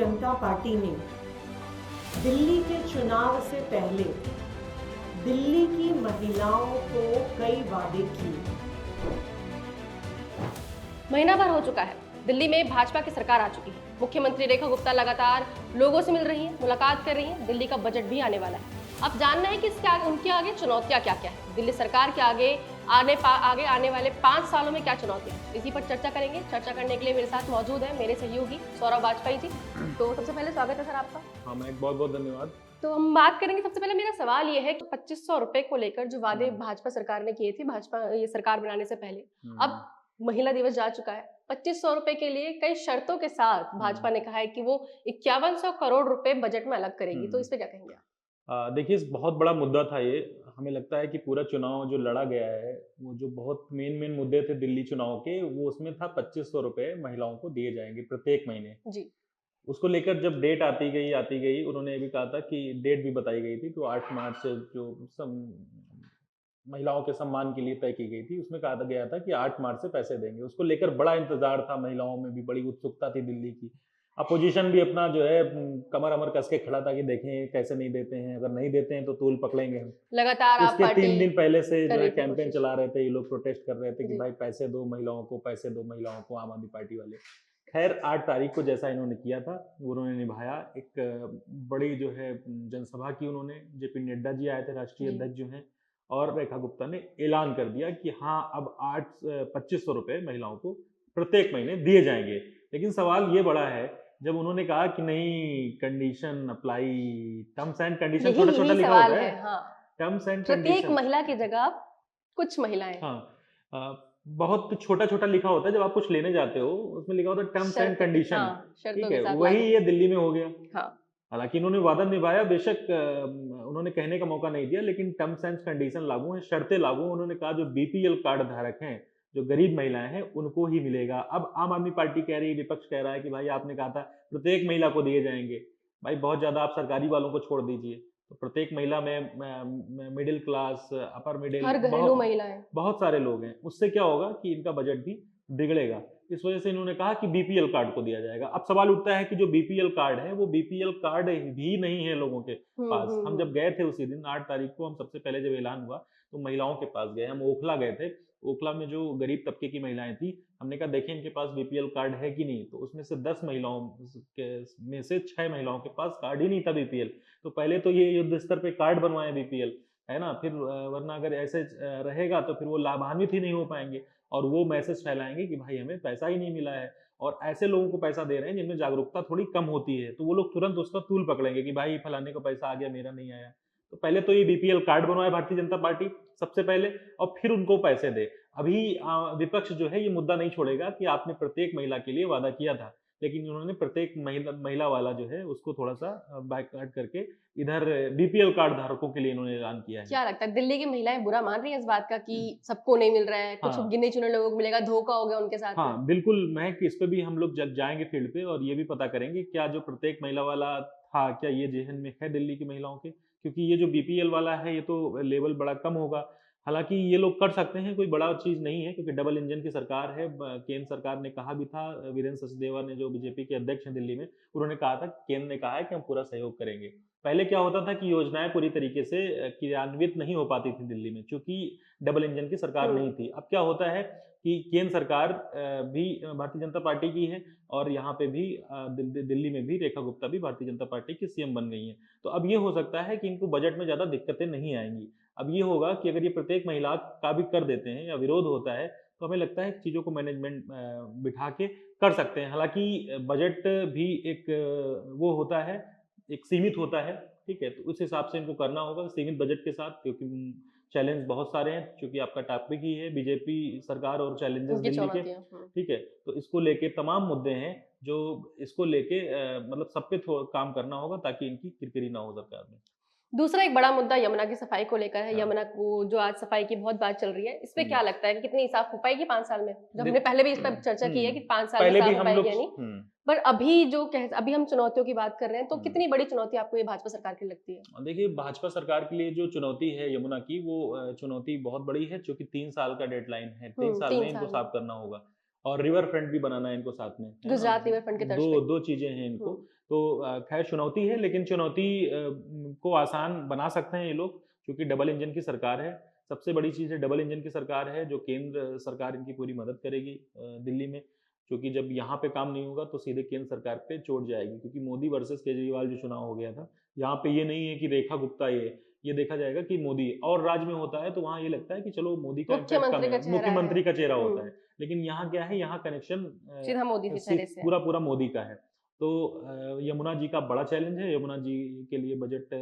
जनता party ने दिल्ली के चुनाव से पहले दिल्ली की महिलाओं को कई वादे किए। महीना भर हो चुका है, दिल्ली में भाजपा की सरकार आ चुकी है। मुख्यमंत्री रेखा गुप्ता लगातार लोगों से मिल रही हैं, मुलाकात कर रही हैं। दिल्ली का बजट भी आने वाला है। अब जानना है कि उनके आगे चुनौतियां क्या क्या है, दिल्ली सरकार के आगे आने वाले 5 सालों में क्या चुनौतियां, इसी पर चर्चा करेंगे। चर्चा करने के लिए मेरे साथ मौजूद है मेरे सहयोगी सौरभ वाजपेयी जी। तो सबसे पहले स्वागत है सर आपका। हाँ, मैं बहुत बहुत धन्यवाद। तो हम बात करेंगे, सबसे पहले मेरा सवाल ये है कि 2500 रुपए को लेकर जो वादे भाजपा सरकार ने किए थे, भाजपा ये सरकार बनाने से पहले, अब महिला दिवस जा चुका है। 2500 रुपए के लिए कई शर्तों के साथ भाजपा ने कहा है कि वो 5100 करोड़ रुपए बजट में अलग करेगी। तो इस पे क्या कहेंगे आप? देखिए, बहुत बड़ा मुद्दा था ये। हमें लगता है कि पूरा चुनाव जो लड़ा गया है, वो जो बहुत मेन मुद्दे थे दिल्ली चुनाव के, वो उसमें था 2500 रुपए महिलाओं को दिए जाएंगे प्रत्येक महीने। जी। उसको लेकर जब डेट आती गई, उन्होंने ये भी कहा था कि डेट भी बताई गई थी, तो 8 मार्च से जो महिलाओं के सम्मान के लिए तय की गई थी, उसमें कहा गया था कि 8 मार्च से पैसे देंगे। उसको लेकर बड़ा इंतजार था, महिलाओं में भी बड़ी उत्सुकता थी दिल्ली की। अपोजिशन भी अपना जो है कमर अमर कस के खड़ा था कि देखें कैसे नहीं देते हैं, अगर नहीं देते हैं तो तूल पकड़ेंगे हम। लगातार आप इसके 3 दिन पहले से जो है कर कैंपेन कोशिश। चला रहे थे, ये लोग प्रोटेस्ट कर रहे थे कि जी। भाई पैसे दो महिलाओं को, पैसे दो महिलाओं को, आम आदमी पार्टी वाले। खैर 8 तारीख को जैसा इन्होंने किया था, उन्होंने निभाया। एक बड़ी जो है जनसभा की उन्होंने, जेपी नड्डा जी आए थे, राष्ट्रीय जी। अध्यक्ष जो हैं, और रेखा गुप्ता ने ऐलान कर दिया कि हाँ, अब 2500 रुपए महिलाओं को प्रत्येक महीने दिए जाएंगे। लेकिन सवाल ये बड़ा है, जब उन्होंने कहा कि नहीं, condition apply, terms and condition छोटा छोटा यही लिखा सवाल होता है। है, हाँ, टर्म्स एंड प्रत्येक कंडीशन। महिला की जगह कुछ महिलाएं। हाँ, बहुत छोटा छोटा लिखा होता है। जब आप कुछ लेने जाते हो, उसमें लिखा होता है टर्म्स एंड कंडीशन। हाँ, शर्तों ठीक के है, साथ वही लागू। ये दिल्ली में हो गया। हाँ। हालांकि इन्होंने वादा निभाया, बेशक उन्होंने कहने का मौका नहीं दिया, लेकिन टर्म्स एंड कंडीशन लागू हैं, शर्तें लागू हैं। उन्होंने कहा जो बीपीएल कार्ड धारक हैं, जो गरीब महिलाएं हैं, उनको ही मिलेगा। अब आम आदमी पार्टी कह रही है, विपक्ष कह रहा है कि भाई आपने कहा था प्रत्येक महिला को दिए जाएंगे। भाई बहुत ज्यादा आप सरकारी वालों को छोड़ दीजिए, तो प्रत्येक महिला में मिडिल क्लास, अपर मिडिल, हर घरेलू महिलाएं, बहुत सारे लोग हैं। उससे क्या होगा कि इनका बजट भी बिगड़ेगा। इस वजह से इन्होंने कहा कि बीपीएल कार्ड को दिया जाएगा। अब सवाल उठता है कि जो बीपीएल कार्ड है, वो बीपीएल कार्ड भी नहीं है लोगों के पास। हम जब गए थे उसी दिन 8 तारीख को, हम सबसे पहले जब ऐलान हुआ तो महिलाओं के पास गए, हम ओखला गए थे। ओखला में जो गरीब तबके की महिलाएं थी, हमने कहा देखिए इनके पास बीपीएल कार्ड है कि नहीं। तो उसमें से 10 महिलाओं में से 6 महिलाओं के पास कार्ड ही नहीं था बीपीएल। तो पहले तो ये युद्ध स्तर पे कार्ड बनवाए बीपीएल, है ना, फिर वरना अगर ऐसे रहेगा तो फिर वो लाभान्वित ही नहीं हो पाएंगे, और वो मैसेज फैलाएंगे कि भाई हमें पैसा ही नहीं मिला है। और ऐसे लोगों को पैसा दे रहे हैं जिनमें जागरूकता थोड़ी कम होती है, तो वो लोग तुरंत उसका तूल पकड़ेंगे कि भाई फलाने को पैसा आ गया, मेरा नहीं आया। तो पहले तो ये बीपीएल कार्ड बनवाए भारतीय जनता पार्टी सबसे पहले, और फिर उनको पैसे दे। अभी विपक्ष जो है ये मुद्दा नहीं छोड़ेगा कि आपने प्रत्येक महिला के लिए वादा किया था, लेकिन उन्होंने प्रत्येक महिला वाला जो है उसको थोड़ा सा बैकआउट करके इधर बीपीएल कार्ड धारकों के लिए इन्होंने ऐलान किया है। क्या लगता है दिल्ली की महिलाएं बुरा मान रही हैं इस बात का कि सबको नहीं मिल रहा है, कुछ हाँ। गिने चुने लोगों को मिलेगा, धोखा हो गया उनके साथ में? हाँ, बिल्कुल। महक, इस पे भी हम लोग जब जाएंगे फील्ड पे, और ये भी पता करेंगे क्या जो प्रत्येक महिला वाला था, क्या ये जेहन में है दिल्ली की महिलाओं के। क्योंकि ये जो बीपीएल वाला है, ये तो लेवल बड़ा कम होगा। हालांकि ये लोग कर सकते हैं, कोई बड़ा चीज नहीं है, क्योंकि डबल इंजन की सरकार है। केंद्र सरकार ने कहा भी था, वीरेंद्र सचदेवा ने, जो बीजेपी के अध्यक्ष हैं दिल्ली में, उन्होंने कहा था, केंद्र ने कहा है कि हम पूरा सहयोग करेंगे। पहले क्या होता था कि योजनाएं पूरी तरीके से क्रियान्वित नहीं हो पाती थी दिल्ली में, क्योंकि डबल इंजन की सरकार नहीं थी। अब क्या होता है कि केंद्र सरकार भी भारतीय जनता पार्टी की है, और यहाँ पे भी दिल्ली में भी रेखा गुप्ता भी भारतीय जनता पार्टी की सीएम बन गई हैं। तो अब ये हो सकता है कि इनको बजट में ज़्यादा दिक्कतें नहीं आएंगी। अब ये होगा कि अगर ये प्रत्येक महिला का भी कर देते हैं या विरोध होता है, तो हमें लगता है चीज़ों को मैनेजमेंट बिठा के कर सकते हैं। हालांकि बजट भी एक वो होता है, एक सीमित होता है। ठीक है, तो उस हिसाब से इनको करना होगा सीमित बजट के साथ, क्योंकि चैलेंज बहुत सारे हैं, क्योंकि आपका टॉपिक ही है बीजेपी सरकार और चैलेंजेस उनकी दिल्ली के। चुनौतियां। ठीक है, तो इसको लेके तमाम मुद्दे हैं, जो इसको लेके मतलब सब पे काम करना होगा, ताकि इनकी किरकिरी ना हो सरकार में। दूसरा एक बड़ा मुद्दा यमुना की सफाई को लेकर है। हाँ। यमुना को जो आज सफाई की बहुत बात चल रही है, इस पे क्या लगता है कि कितनी साफ हो पाएगी 5 साल में? जब हमने पहले भी इस पर चर्चा की है कि 5 साल में पहले साफ भी हो हम पाएगी लोग या नहीं, पर अभी हम चुनौतियों की बात कर रहे हैं, तो कितनी बड़ी चुनौती आपको ये भाजपा सरकार की लगती है? देखिए, भाजपा सरकार के लिए जो चुनौती है यमुना की, वो चुनौती बहुत बड़ी है, क्योंकि 3 साल का डेडलाइन है, 3 साल में 3 इनको साल में। साफ करना होगा। और रिवर फ्रंट भी बनाना है इनको साथ में, है ना? गुजरात रिवर फ्रंट के तर्ज दो पे। दो चीजें हैं इनको। हम्म, तो खैर चुनौती है, लेकिन चुनौती को आसान बना सकते हैं ये लोग, क्योंकि डबल इंजन की सरकार है। सबसे बड़ी चीज़ है डबल इंजन की सरकार है, जो केंद्र सरकार इनकी पूरी मदद करेगी दिल्ली में, क्योंकि जब यहाँ पे काम नहीं होगा तो सीधे केंद्र सरकार पे चोट जाएगी, क्योंकि मोदी वर्सेस केजरीवाल जो चुनाव हो गया था, यहाँ पे ये नहीं है कि रेखा गुप्ता ये देखा जाएगा कि मोदी, और राज्य में होता है तो वहाँ ये लगता है कि चलो मोदी का इम्पैक्ट कम मुख्यमंत्री का है, चेहरा है। मुख्यमंत्री का चेहरा होता हम्म, है। लेकिन यहाँ क्या है, यहाँ कनेक्शन सीधा मोदी के चेहरे से है। पूरा पूरा मोदी का है। तो यमुना जी का बड़ा चैलेंज है, यमुना जी के लिए बजट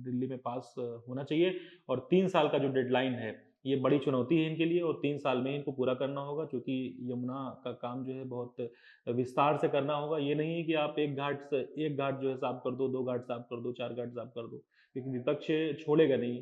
दिल्ली में पास होना चाहिए, और 3 साल का जो डेडलाइन है ये बड़ी चुनौती है इनके लिए, और 3 साल में इनको पूरा करना होगा, क्योंकि यमुना का काम जो है बहुत विस्तार से करना होगा। ये नहीं है कि आप एक घाट जो है साफ कर दो, 2 घाट साफ कर दो, 4 घाट साफ कर दो, क्योंकि विपक्ष छोड़ेगा नहीं,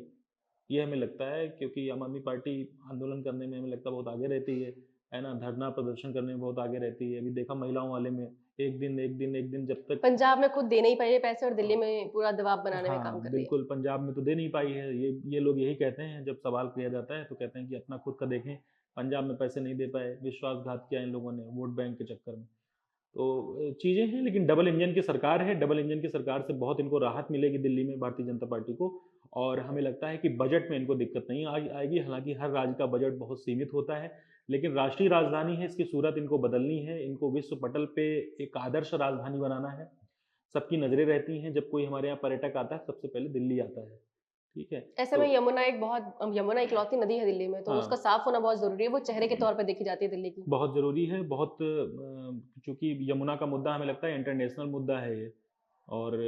ये हमें लगता है। क्योंकि आम आदमी पार्टी आंदोलन करने में हमें लगता है बहुत आगे रहती है ना, धरना प्रदर्शन करने में बहुत आगे रहती है। अभी देखा महिलाओं वाले में, एक दिन जब तक पंजाब में खुद दे नहीं पाई है पैसे, और दिल्ली में पूरा दबाव बनाने में काम हाँ कर रही है। बिल्कुल, पंजाब में तो दे नहीं पाई है। ये लोग यही कहते हैं, जब सवाल किया जाता है तो कहते हैं कि अपना खुद का देखें, पंजाब में पैसे नहीं दे पाए, विश्वासघात किया इन लोगों ने वोट बैंक के चक्कर में। तो चीज़ें हैं, लेकिन डबल इंजन की सरकार है, डबल इंजन की सरकार से बहुत इनको राहत मिलेगी दिल्ली में, भारतीय जनता पार्टी को। और हमें लगता है कि बजट में इनको दिक्कत नहीं आएगी। हालांकि हर राज्य का बजट बहुत सीमित होता है, लेकिन राष्ट्रीय राजधानी है, इसकी सूरत इनको बदलनी है, इनको विश्व पटल पे एक आदर्श राजधानी बनाना है। सबकी नज़रें रहती हैं, जब कोई हमारे यहाँ पर्यटक आता है सबसे पहले दिल्ली आता है, ठीक है? ऐसे तो में यमुना इकलौती नदी है दिल्ली में, तो हाँ, उसका साफ होना बहुत जरूरी है। वो चेहरे के तौर पर देखी जाती है दिल्ली की। बहुत ज़रूरी है, बहुत चूँकि यमुना का मुद्दा हमें लगता है इंटरनेशनल मुद्दा है ये, और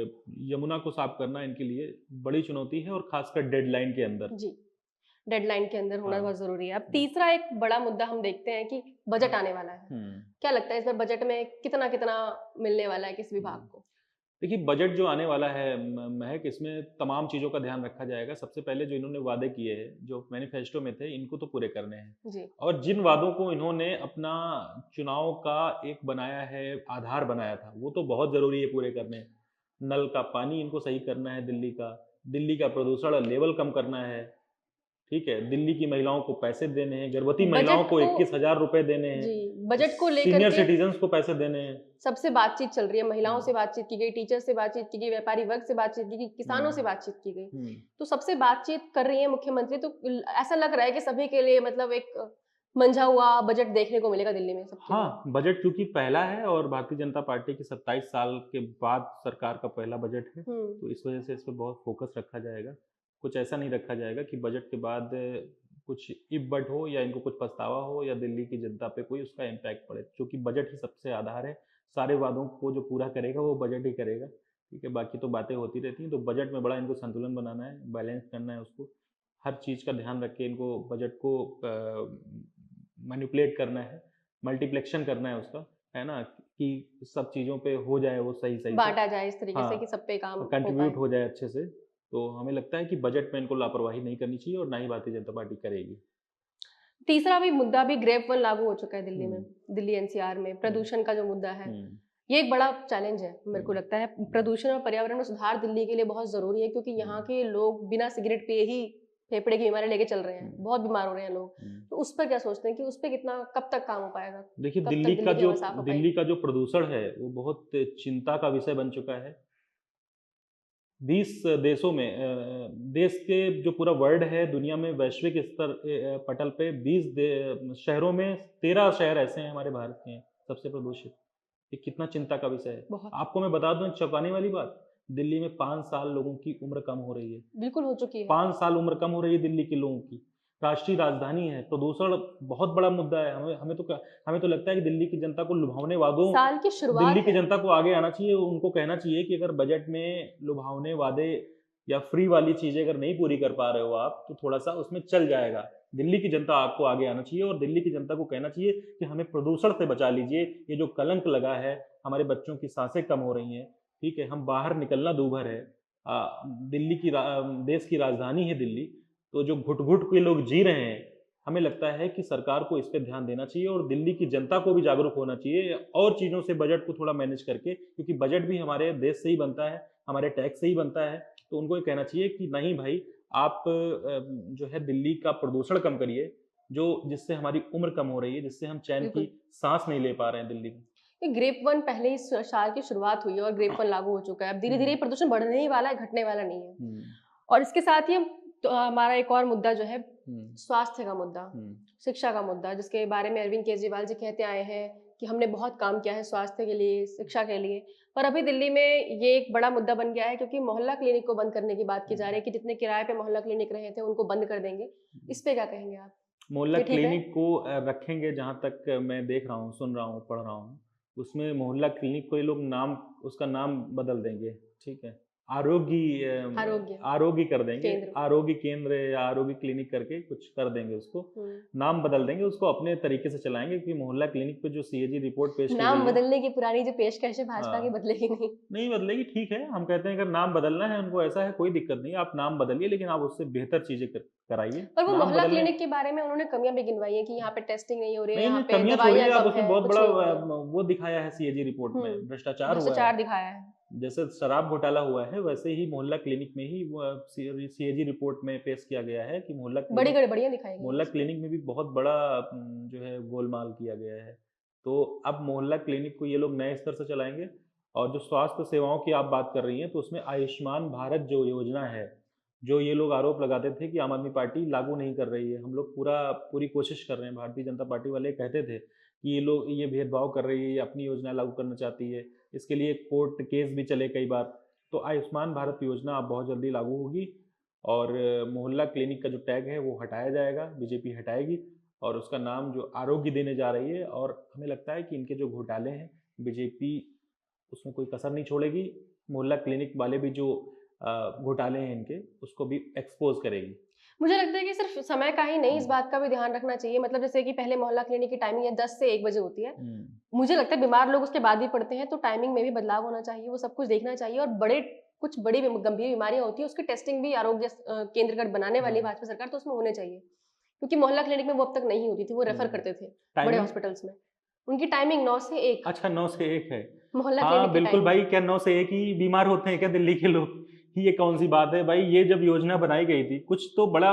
यमुना को साफ करना इनके लिए बड़ी चुनौती है, और खासकर डेडलाइन के अंदर। जी, डेडलाइन के अंदर होना हाँ। बहुत जरूरी है। अब तीसरा एक बड़ा मुद्दा हम देखते हैं कि बजट आने वाला है। क्या लगता है इस बार बजट में कितना कितना मिलने वाला है किस विभाग को? देखिए, बजट जो आने वाला है महक, इसमें तमाम चीज़ों का ध्यान रखा जाएगा। सबसे पहले जो इन्होंने वादे किए हैं, जो मैनिफेस्टो में थे, इनको तो पूरे करने हैं। जी, और जिन वादों को इन्होंने अपना चुनाव का एक बनाया है, आधार बनाया था, वो तो बहुत ज़रूरी है पूरे करने। नल का पानी इनको सही करना है दिल्ली का प्रदूषण लेवल कम करना है, ठीक है? दिल्ली की महिलाओं को पैसे देने हैं, गर्भवती महिलाओं बजट को को 21,000 रुपए देने हैं, जी, बजट को लेकर सीनियर के सिटीजन्स को पैसे देने हैं। सबसे बातचीत चल रही है। महिलाओं से हम्म, बातचीत की गई, टीचर से बातचीत की गई, व्यापारी वर्ग से बातचीत की गई, किसानों से हम्म, बातचीत की गई। हम्म। तो सबसे बातचीत कर रही है मुख्यमंत्री, तो ऐसा लग रहा है कि सभी के लिए मतलब एक मंझा हुआ बजट देखने को मिलेगा दिल्ली में सबके लिए। हाँ, बजट क्योंकि पहला है, और भारतीय जनता पार्टी की 27 साल के बाद सरकार का पहला बजट है, तो इस वजह से इस पर बहुत फोकस रखा जाएगा। कुछ ऐसा नहीं रखा जाएगा कि बजट के बाद कुछ इफ बट हो, या इनको कुछ पछतावा हो, या दिल्ली की जनता पे कोई उसका इम्पैक्ट पड़े, क्योंकि बजट ही सबसे आधार है। सारे वादों को जो पूरा करेगा वो बजट ही करेगा, ठीक है? बाकी तो बातें होती रहती हैं। तो बजट में बड़ा इनको संतुलन बनाना है, बैलेंस करना है उसको, हर चीज़ का ध्यान रख के इनको बजट को मैनिपुलेट करना है, मल्टीप्लेक्शन करना है उसका, है ना? कि सब चीज़ों पे हो जाए वो सही सही से, बांटा जाए इस तरीके से हाँ, कि सब पे काम हो कंट्रीब्यूट पाए। हो जाए अच्छे से। तो हमें लगता है कि बजट में इनको लापरवाही नहीं करनी चाहिए, और ना ही भारतीय जनता पार्टी करेगी। तीसरा भी मुद्दा भी ग्रेप वन लागू हो चुका है दिल्ली में, हम्म, दिल्ली एनसीआर में प्रदूषण का जो मुद्दा है, हम्म, ये एक बड़ा चैलेंज है। मेरे को हम्म, लगता है प्रदूषण और पर्यावरण में सुधार दिल्ली के लिए बहुत जरूरी है, क्योंकि यहाँ के लोग बिना सिगरेट पिए ही फेफड़े की बीमारी लेके चल रहे हैं, बहुत बीमार हो रहे हैं लोग। तो उस पर क्या सोचते हैं कि उस पर कितना कब तक काम हो पाएगा? देखिए, कब तक दिल्ली की हवा साफ हो पाएगी? दिल्ली का जो प्रदूषण है वो बहुत चिंता का विषय बन चुका है। 20 देशों में देश के जो पूरा वर्ल्ड है, दुनिया में वैश्विक स्तर पटल पे 20 शहरों में 13 शहर ऐसे हैं हमारे भारत के हैं सबसे प्रदूषित। ये कितना चिंता का विषय है। बहुत, आपको मैं बता दूं एक चौंकाने वाली बात, दिल्ली में 5 साल लोगों की उम्र कम हो रही है। बिल्कुल हो चुकी है। 5 साल उम्र कम हो रही है दिल्ली के लोगों की। राष्ट्रीय राजधानी है, प्रदूषण बहुत बड़ा मुद्दा है। हमें तो लगता है कि दिल्ली की जनता को लुभावने वादों, साल की शुरुआत दिल्ली की है। जनता को आगे आना चाहिए, उनको कहना चाहिए कि अगर बजट में लुभावने वादे या फ्री वाली चीजें अगर नहीं पूरी कर पा रहे हो आप, तो थोड़ा सा उसमें चल जाएगा। दिल्ली की जनता आपको आगे आना चाहिए, और दिल्ली की जनता को कहना चाहिए कि हमें प्रदूषण से बचा लीजिए। ये जो कलंक लगा है, हमारे बच्चों की सांसें कम हो रही हैं, ठीक है? हम बाहर निकलना दूभर है। देश की राजधानी है दिल्ली, तो जो घुट घुट के लोग जी रहे हैं, हमें लगता है कि सरकार को इस पे ध्यान देना चाहिए, और दिल्ली की जनता को भी जागरूक होना चाहिए, और चीज़ों से बजट को थोड़ा मैनेज करके, क्योंकि बजट भी हमारे देश से ही बनता है, हमारे टैक्स से ही बनता है। तो उनको ये कहना चाहिए कि नहीं भाई, आप जो है दिल्ली का प्रदूषण कम करिए, जो जिससे हमारी उम्र कम हो रही है, जिससे हम चैन की बिल्कुल। सांस नहीं ले पा रहे हैं दिल्ली में। ये ग्रेप वन पहले ही साल की शुरुआत हुई है और ग्रेप वन लागू हो चुका है। अब धीरे-धीरे प्रदूषण बढ़ने ही वाला है, घटने वाला नहीं है। हम्म, और इसके साथ ही हम तो हमारा एक और मुद्दा जो है हम्म, स्वास्थ्य का मुद्दा, हम्म, शिक्षा का मुद्दा, जिसके बारे में अरविंद केजरीवाल जी कहते आए हैं कि हमने बहुत काम किया है स्वास्थ्य के लिए, शिक्षा के लिए। पर अभी दिल्ली में ये एक बड़ा मुद्दा बन गया है क्योंकि मोहल्ला क्लिनिक को बंद करने की बात की जा रही है कि जितने किराए पे मोहल्ला क्लिनिक रहे थे उनको बंद कर देंगे। इस पे क्या कहेंगे आप? मोहल्ला ये ठीक है? क्लिनिक को रखेंगे, जहाँ तक मैं देख रहा हूँ, सुन रहा हूँ, पढ़ रहा हूँ, उसमें मोहल्ला क्लिनिक को ये लोग नाम, उसका नाम बदल देंगे, ठीक है, आरोग्य आरोग्य कर देंगे, केंद्र। आरोग्य केंद्र या आरोग्य क्लिनिक करके कुछ कर देंगे उसको, हुँ। नाम बदल देंगे, उसको अपने तरीके से चलाएंगे, क्योंकि मोहल्ला क्लिनिक पे जो सीएजी रिपोर्ट पेश की नाम गई है, बदलने की पुरानी जो पेशकश है भाजपा की हाँ, बदलेगी नहीं। नहीं बदलेगी, ठीक है, हम कहते हैं अगर नाम बदलना है उनको, ऐसा है, कोई दिक्कत नहीं, आप नाम बदलिए, लेकिन आप उससे बेहतर चीजें कराइए। पर वो नाम मोहल्ला बदलने, क्लिनिक के बारे में उन्होंने कमियां भी गिनवाई है कि यहाँ पे टेस्टिंग नहीं हो रही है, नहीं यहाँ नहीं, पे कमियां छोड़िए, दवाइयाँ आप कम उसमें है, बहुत कुछ बड़ा नहीं है। वो दिखाया है सीएजी रिपोर्ट में, भ्रष्टाचार हुआ है। भ्रष्टाचार दिखाया है। जैसे शराब घोटाला हुआ है, वैसे ही मोहल्ला क्लिनिक में ही सीएजी रिपोर्ट में पेश किया गया है कि बड़ी गड़बड़ियां दिखाई गई मोहल्ला हैं इसमें। क्लिनिक में भी बहुत बड़ा जो है गोलमाल किया गया है। तो अब मोहल्ला क्लिनिक को ये लोग नए स्तर से चलाएंगे। और जो स्वास्थ्य सेवाओं की आप बात कर रही हैं, तो उसमें आयुष्मान भारत जो योजना है, जो ये लोग आरोप लगाते थे कि आम आदमी पार्टी लागू नहीं कर रही है, हम लोग पूरी कोशिश कर रहे हैं, भारतीय जनता पार्टी वाले कहते थे कि ये लोग ये भेदभाव कर रही है, ये अपनी योजना लागू करना चाहती है, इसके लिए कोर्ट केस भी चले कई बार। तो आयुष्मान भारत योजना अब बहुत जल्दी लागू होगी, और मोहल्ला क्लिनिक का जो टैग है वो हटाया जाएगा, बीजेपी हटाएगी, और उसका नाम जो आरोग्य देने जा रही है। और हमें लगता है कि इनके जो घोटाले हैं, बीजेपी उसमें कोई कसर नहीं छोड़ेगी, मोहल्ला क्लिनिक वाले भी जो घोटाले हैं इनके, उसको भी एक्सपोज करेगी। मुझे लगता है कि सिर्फ समय का ही नहीं, इस बात का भी ध्यान रखना चाहिए। मतलब जैसे कि पहले मोहल्ला क्लिनिक की टाइमिंग है 10 से 1 बजे होती है। मुझे लगता है बीमार लोग उसके बाद भी पड़ते हैं, तो टाइमिंग में भी बदलाव होना चाहिए, वो सब कुछ देखना चाहिए। और कुछ बड़ी गंभीर बीमारियां होती है, उसकी टेस्टिंग भी आरोग्य केंद्र बनाने वाली भाजपा सरकार, तो उसमें होने चाहिए। क्योंकि मोहल्ला क्लिनिक में वो अब तक नहीं होती थी, वो रेफर करते थे बड़े टाइमिंग हॉस्पिटल्स में। उनकी टाइमिंग 9 से 1 अच्छा, 9 से 1 है। मोहल्ला हाँ क्लिनिक की बिल्कुल टाइमिंग। भाई, क्या 9 से 1 ही बीमार होते हैं क्या दिल्ली के लोग? ये कौन सी बात है भाई? ये जब योजना बनाई गई थी, कुछ तो बड़ा,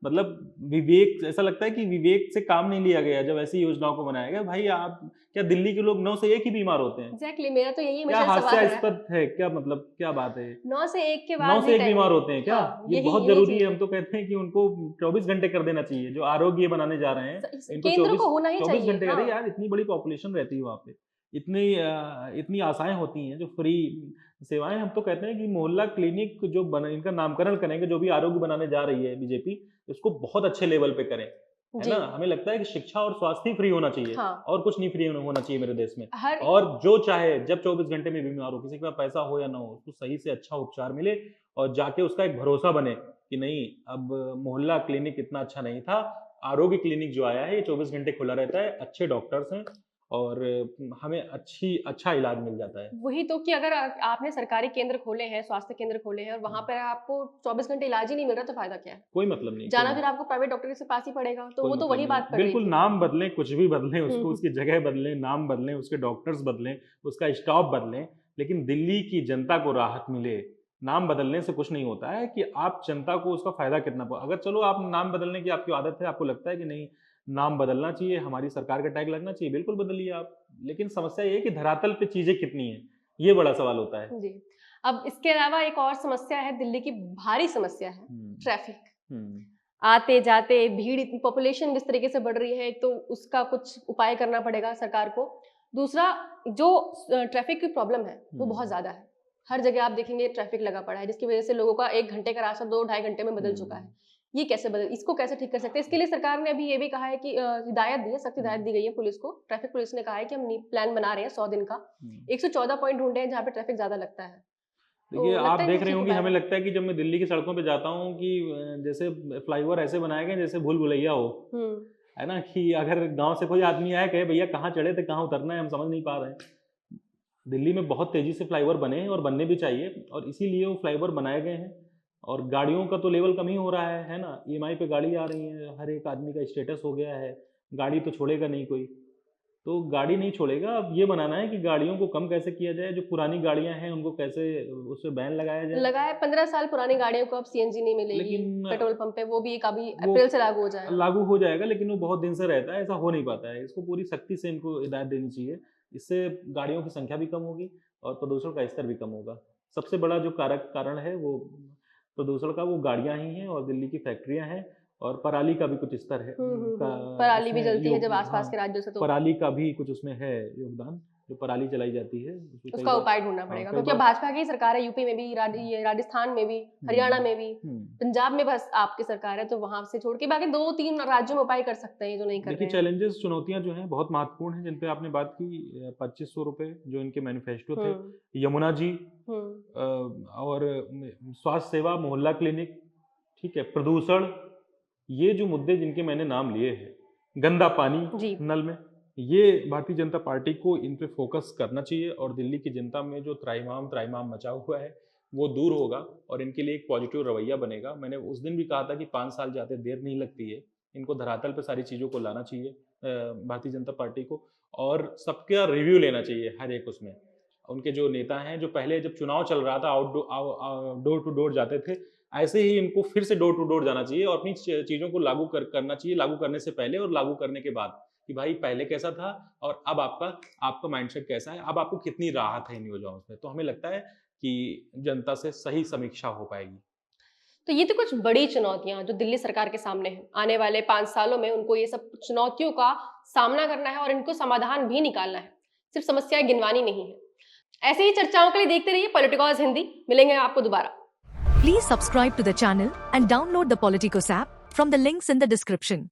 मतलब विवेक, ऐसा लगता है कि विवेक से काम नहीं लिया गया जब ऐसी योजनाओं को बनाया गया। भाई आप, क्या दिल्ली के लोग 9 से 1 ही बीमार होते हैं? एग्जैक्टली, मेरा तो यही क्या मुझे सवाल है। हास्यास्पद है, क्या मतलब, क्या बात है? 9 से 1 के 9 बाद से ही 1 बीमार टाइमिंग। होते हैं क्या? हाँ, ये यही बहुत यही जरूरी चीज है, हम तो कहते हैं कि उनको 24 घंटे कर देना चाहिए, जो आरोग्य बनाने जा रहे हैं इनको केंद्र 24 को होना ही 24 चाहिए। घंटे। हाँ। अरे यार, इतनी बड़ी पॉपुलेशन रहती है वहाँ पे, इतनी आशाएं होती हैं जो फ्री सेवाएं। हम तो कहते हैं कि मोहल्ला क्लिनिक जो इनका नामकरण करेंगे, जो भी आरोग्य बनाने जा रही है बीजेपी, इसको बहुत अच्छे लेवल पे करें, है जी। ना? हमें लगता है कि शिक्षा और स्वास्थ्य ही फ्री होना चाहिए, हाँ। और कुछ नहीं फ्री होना चाहिए मेरे देश में। हर और जो चाहे जब 24 घंटे में बीमार हो, किसी के पास पैसा हो या ना हो, उसको सही से अच्छा उपचार मिले, और जाके उसका एक भरोसा बने कि नहीं, अब मोहल्ला क्लिनिक इतना अच्छा नहीं था, आरोग्य क्लिनिक जो आया है ये 24 घंटे खुला रहता है, अच्छे डॉक्टर्स हैं, और हमें अच्छा इलाज मिल जाता है। वही तो, कि अगर आपने सरकारी केंद्र खोले हैं, स्वास्थ्य केंद्र खोले हैं और वहां पर आपको 24 घंटे इलाज ही नहीं मिल रहा, तो फायदा क्या है? कोई मतलब नहीं, जाना फिर आपको प्राइवेट डॉक्टर के पास ही पड़ेगा। तो कोई वो तो मतलब वही नहीं। बात पड़ रही बिल्कुल, थी। नाम बदलें, कुछ भी बदलें, उसको हम्म। उसकी जगह बदलें, नाम बदलें, उसके डॉक्टर्स बदलें, उसका स्टाफ बदलें, लेकिन दिल्ली की जनता को राहत मिले। नाम बदलने से कुछ नहीं होता है कि आप जनता को उसका फायदा कितना अगर चलो आप नाम बदलने की आपकी आदत है, आपको लगता है कि नहीं नाम बदलना चाहिए, हमारी सरकार का टैग लगना चाहिए, बिल्कुल बदलिए आप। लेकिन समस्या ये है कि धरातल पे चीजें कितनी है, ये बड़ा सवाल होता है। जी। अब इसके अलावा एक और समस्या है, दिल्ली की भारी समस्या है, ट्रैफिक। हम्म, आते जाते भीड़, इतनी पॉपुलेशन जिस तरीके से बढ़ रही है, तो उसका कुछ उपाय करना पड़ेगा सरकार को। दूसरा, जो ट्रैफिक की प्रॉब्लम है वो बहुत ज्यादा है। हर जगह आप देखेंगे ट्रैफिक लगा पड़ा है, जिसकी वजह से लोगों का 1 घंटे का रास्ता 2-2.5 घंटे में बदल चुका है। ये इसको कैसे ठीक कर सकते हैं? इसके लिए सरकार ने अभी ये भी कहा है कि हिदायत दी है, सख्त हिदायत दी गई है पुलिस को। ट्रैफिक पुलिस ने कहा है कि हम प्लान बना रहे हैं 100 दिन का, 114 पॉइंट ढूंढे हैं जहाँ पे ट्रैफिक ज्यादा लगता है। देखिए, तो लगता आप है देख कि रहे ठीक होंगे, उपाय हमें है। लगता है कि जब मैं दिल्ली की सड़कों पे जाता हूँ कि जैसे फ्लाईओवर ऐसे बनाए गए जैसे भूल भुलैया हो, हम्म। है ना? कि अगर गांव से कोई आदमी आया कहे भैया कहाँ चढ़े थे, कहाँ उतरना है, हम समझ नहीं पा रहे हैं। दिल्ली में बहुत तेजी से फ्लाईओवर बने हैं और बनने भी चाहिए, और इसीलिए वो फ्लाईओवर बनाए गए हैं। और गाड़ियों का तो लेवल कम ही हो रहा है ना? ईएमआई पे गाड़ी आ रही है, हर एक आदमी का स्टेटस हो गया है, गाड़ी तो छोड़ेगा नहीं कोई। तो गाड़ी नहीं छोड़ेगा। अब ये बनाना है कि गाड़ियों को कम कैसे किया जाए, जो पुरानी गाड़ियां हैं उनको कैसे उस पे बैन लगाया जाए। लगाए 15 साल पुरानी गाड़ियों को अब सीएनजी नहीं मिलेगी लेकिन पेट्रोल पंप पे, वो भी अभी वो अप्रैल से लागू हो जाएगा। लागू हो जाएगा, लेकिन वो बहुत दिन से रहता है, ऐसा हो नहीं पाता है। इसको पूरी सख्ती से इनको हिदायत देनी चाहिए। इससे गाड़ियों की संख्या भी कम होगी और प्रदूषण का स्तर भी कम होगा। सबसे बड़ा जो कारण है वो प्रदूषण का, वो गाड़ियां ही हैं और दिल्ली की फैक्ट्रियां हैं और पराली का भी कुछ स्तर है पराली भी उसमें जलती है जब हाँ, आसपास के राज्यों से, तो पराली का भी कुछ उसमें है योगदान। जो पराली जलाई जाती है उसका उपाय ढूंढना पड़ेगा, क्योंकि अब भाजपा की सरकार है, यूपी में भी, ये राजस्थान में भी, हरियाणा में भी, पंजाब में बस आपकी सरकार है, तो वहां से छोड़ के बाकी 2-3 राज्यों में उपाय कर सकते हैं जो नहीं कर रहे हैं। चैलेंजेस, चुनौतियां जो हैं बहुत महत्वपूर्ण हैं, जिन पे आपने बात की। 2500 रुपए जो इनके मैनिफेस्टो थे, यमुना जी और स्वास्थ्य सेवा, मोहल्ला क्लिनिक, ठीक है, प्रदूषण, ये जो मुद्दे जिनके मैंने नाम लिए हैं, गंदा पानी नल में, ये भारतीय जनता पार्टी को इन पे फोकस करना चाहिए और दिल्ली की जनता में जो त्राहिमाम मचा हुआ है वो दूर होगा और इनके लिए एक पॉजिटिव रवैया बनेगा। मैंने उस दिन भी कहा था कि 5 साल जाते देर नहीं लगती है, इनको धरातल पे सारी चीज़ों को लाना चाहिए भारतीय जनता पार्टी को, और सबका रिव्यू लेना चाहिए हर एक उसमें। उनके जो नेता हैं, जो पहले जब चुनाव चल रहा था डोर टू डोर जाते थे, ऐसे ही इनको फिर से डोर टू डोर जाना चाहिए और अपनी चीज़ों को लागू करना चाहिए, लागू करने से पहले और लागू करने के बाद, कि भाई पहले कैसा था और अब आपका माइंडसेट कैसा है, अब आपको कितनी राहत है इन योजनाओं में। तो हमें लगता है कि जनता से सही समीक्षा हो पाएगी। तो ये तो कुछ बड़ी चुनौतियां जो दिल्ली सरकार के सामने हैं, आने वाले 5 सालों में उनको ये सब चुनौतियों का सामना करना है और इनको समाधान भी निकालना है, सिर्फ समस्याएं गिनवानी नहीं है। ऐसे ही चर्चाओं के लिए देखते रहिए पॉलिटिकॉज हिंदी। मिलेंगे आपको दोबारा। Please subscribe to the channel and download the Politicos app from the links in the description.